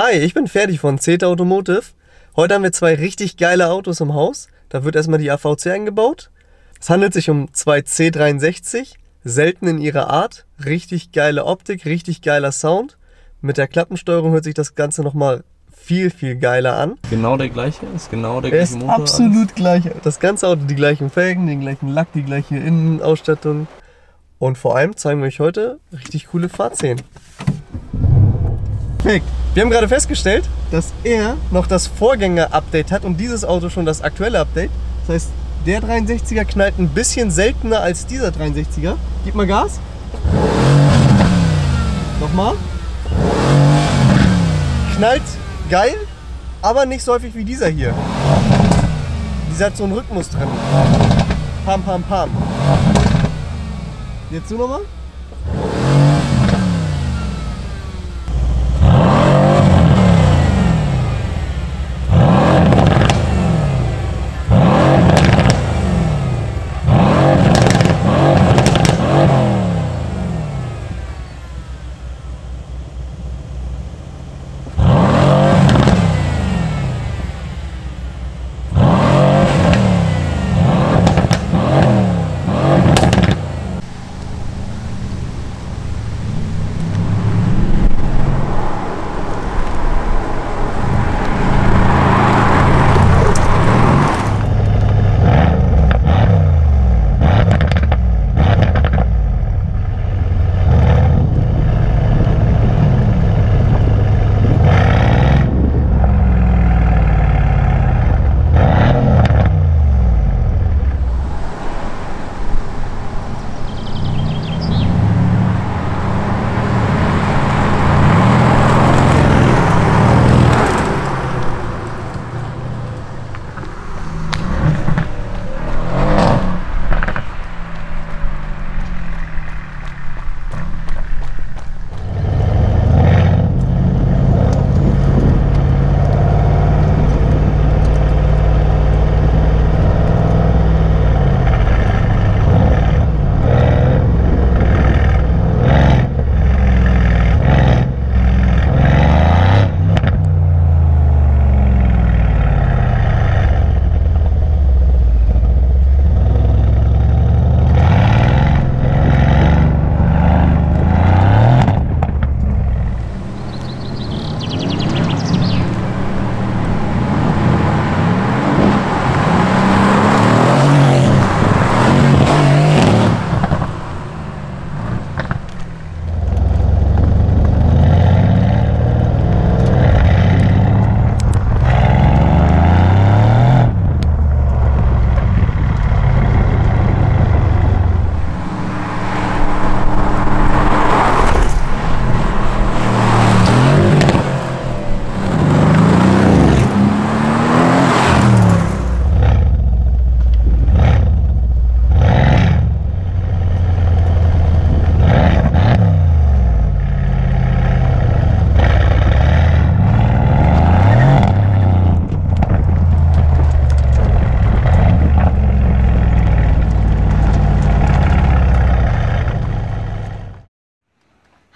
Hi, ich bin Ferdi von Zeta Automotive. Heute haben wir zwei richtig geile Autos im Haus. Da wird erstmal die AVC eingebaut. Es handelt sich um zwei C63, selten in ihrer Art. Richtig geile Optik, richtig geiler Sound. Mit der Klappensteuerung hört sich das Ganze nochmal viel geiler an. Genau der gleiche? Ist genau der gleiche Motor? Absolut gleich. Das ganze Auto, die gleichen Felgen, den gleichen Lack, die gleiche Innenausstattung. Und vor allem zeigen wir euch heute richtig coole Fahrszenen. Perfekt. Wir haben gerade festgestellt, dass er noch das Vorgänger-Update hat und dieses Auto schon das aktuelle Update. Das heißt, der 63er knallt ein bisschen seltener als dieser 63er. Gib mal Gas. Nochmal. Knallt geil, aber nicht so häufig wie dieser hier. Dieser hat so einen Rhythmus drin. Pam, pam, pam. Jetzt du nochmal.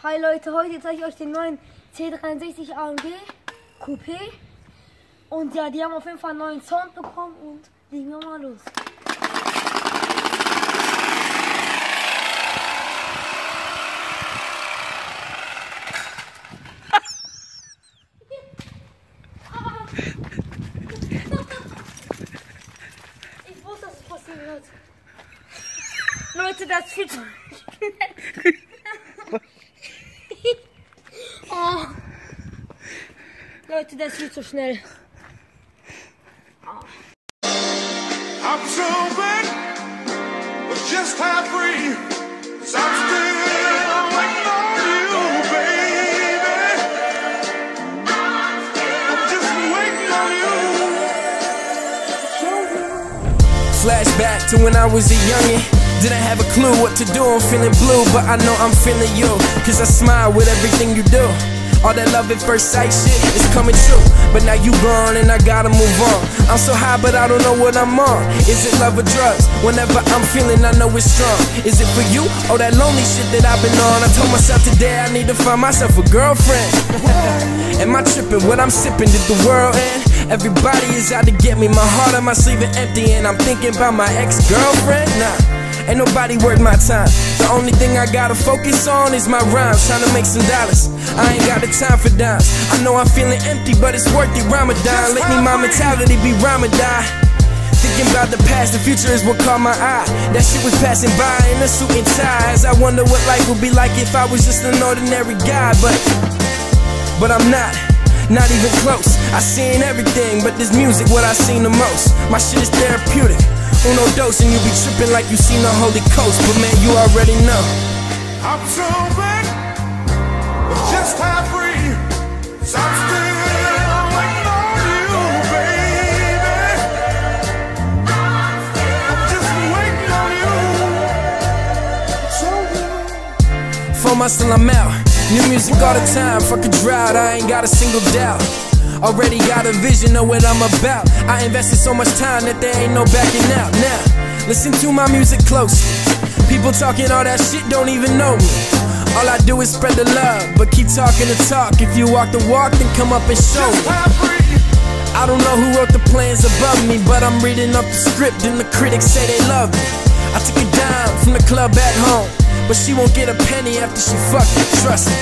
Hi Leute, heute zeige ich euch den neuen C63 AMG Coupé. Und ja, die haben auf jeden Fall einen neuen Sound bekommen und legen wir mal los. Ich wusste, dass es passieren wird. Leute, das ist viel zu schnell. Oh. Leute, das ist viel zu schnell. Oh. I'm so bad, but just half free. So I'm still waiting on you, baby. I'm just waiting on you. Flashback to when I was a youngin'. Didn't have a clue what to do, I'm feeling blue, but I know I'm feeling you. Cause I smile with everything you do. All that love at first sight shit is coming true. But now you gone and I gotta move on. I'm so high but I don't know what I'm on. Is it love or drugs? Whenever I'm feeling I know it's strong. Is it for you or that lonely shit that I've been on? I told myself today I need to find myself a girlfriend. Am I tripping? What I'm sipping? Did the world end? Everybody is out to get me. My heart on my sleeve is empty and I'm thinking about my ex-girlfriend. Nah, ain't nobody worth my time. The only thing I gotta focus on is my rhymes. Trying to make some dollars, I ain't got the time for dimes. I know I'm feeling empty, but it's worth it. Ramadan, let me my mentality be Ramadan. Thinking about the past, the future is what caught my eye. That shit was passing by in a suit and tie. As I wonder what life would be like if I was just an ordinary guy. But I'm not even close. I seen everything, but this music what I seen the most. My shit is therapeutic, uno dose, and you be tripping like you seen the Holy Coast. But man, you already know I'm so bad, but just half free. So I'm still waiting on you, baby. I'm just waiting on you. So for my still I'm out. New music all the time, fuck a drought, I ain't got a single doubt. Already got a vision of what I'm about. I invested so much time that there ain't no backing out. Now, listen to my music closely. People talking all that shit don't even know me. All I do is spread the love, but keep talking the talk. If you walk the walk, then come up and show me. I don't know who wrote the plans above me, but I'm reading up the script and the critics say they love me. I took a dime from the club at home, but she won't get a penny after she fucked me, trust me.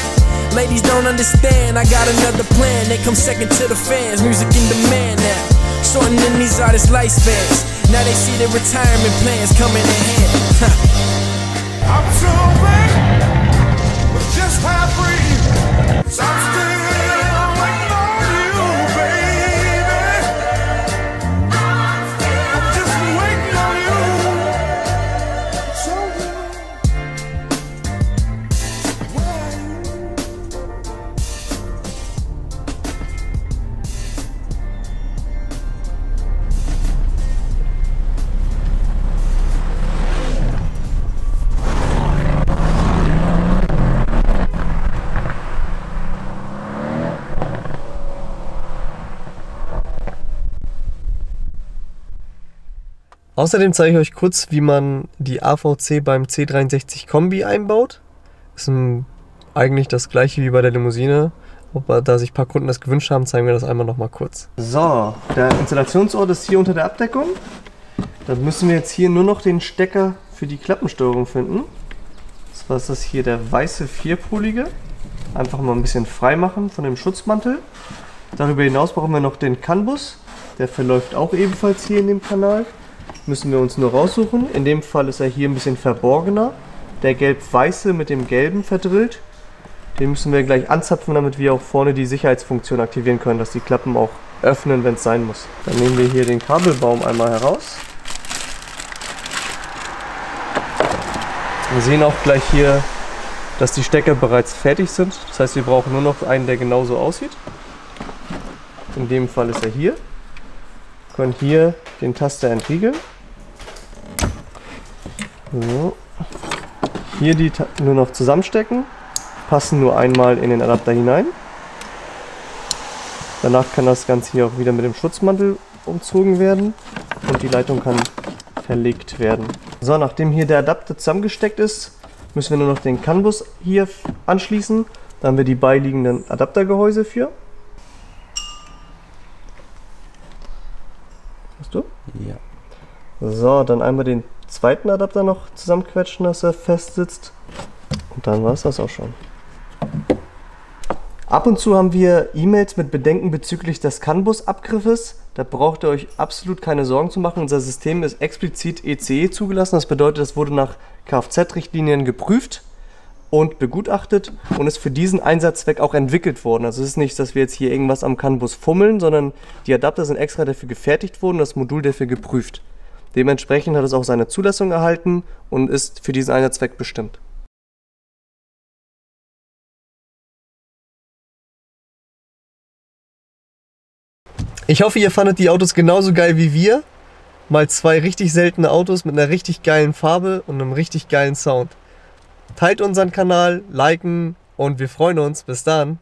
Ladies don't understand, I got another plan. They come second to the fans, music in demand now. Shortening these artists' lifespans. Now they see their retirement plans coming in hand. I'm so bad, but just half free. So I'm still waiting on you, baby. I'm just waiting on you. So Außerdem zeige ich euch kurz, wie man die AVC beim C63 Kombi einbaut. Ist eigentlich das gleiche wie bei der Limousine. Aber da sich ein paar Kunden das gewünscht haben, zeigen wir das einmal noch mal kurz. So, der Installationsort ist hier unter der Abdeckung. Dann müssen wir jetzt hier nur noch den Stecker für die Klappensteuerung finden. Zwar ist das hier der weiße vierpolige. Einfach mal ein bisschen frei machen von dem Schutzmantel. Darüber hinaus brauchen wir noch den CAN-Bus. Der verläuft auch ebenfalls hier in dem Kanal. Müssen wir uns nur raussuchen. In dem Fall ist er hier ein bisschen verborgener. Der gelb-weiße mit dem gelben verdrillt. Den müssen wir gleich anzapfen, damit wir auch vorne die Sicherheitsfunktion aktivieren können, dass die Klappen auch öffnen, wenn es sein muss. Dann nehmen wir hier den Kabelbaum einmal heraus. Wir sehen auch gleich hier, dass die Stecker bereits fertig sind. Das heißt, wir brauchen nur noch einen, der genauso aussieht. In dem Fall ist er hier. Wir können hier den Taster entriegeln. So. Hier die nur noch zusammenstecken. Passen nur einmal in den Adapter hinein. Danach kann das Ganze hier auch wieder mit dem Schutzmantel umzogen werden und die Leitung kann verlegt werden. So, nachdem hier der Adapter zusammengesteckt ist, müssen wir nur noch den CAN-Bus hier anschließen. Da haben wir die beiliegenden Adaptergehäuse für. Hast du? Ja. So, dann einmal den zweiten Adapter noch zusammenquetschen, dass er fest sitzt. Und dann war es das auch schon. Ab und zu haben wir E-Mails mit Bedenken bezüglich des CAN-Bus-Abgriffes. Da braucht ihr euch absolut keine Sorgen zu machen. Unser System ist explizit ECE zugelassen. Das bedeutet, es wurde nach Kfz-Richtlinien geprüft und begutachtet und ist für diesen Einsatzzweck auch entwickelt worden. Also es ist nicht, dass wir jetzt hier irgendwas am CAN-Bus fummeln, sondern die Adapter sind extra dafür gefertigt worden und das Modul dafür geprüft. Dementsprechend hat es auch seine Zulassung erhalten und ist für diesen Einsatzzweck bestimmt. Ich hoffe, ihr fandet die Autos genauso geil wie wir. Mal zwei richtig seltene Autos mit einer richtig geilen Farbe und einem richtig geilen Sound. Teilt unseren Kanal, liken und wir freuen uns. Bis dann.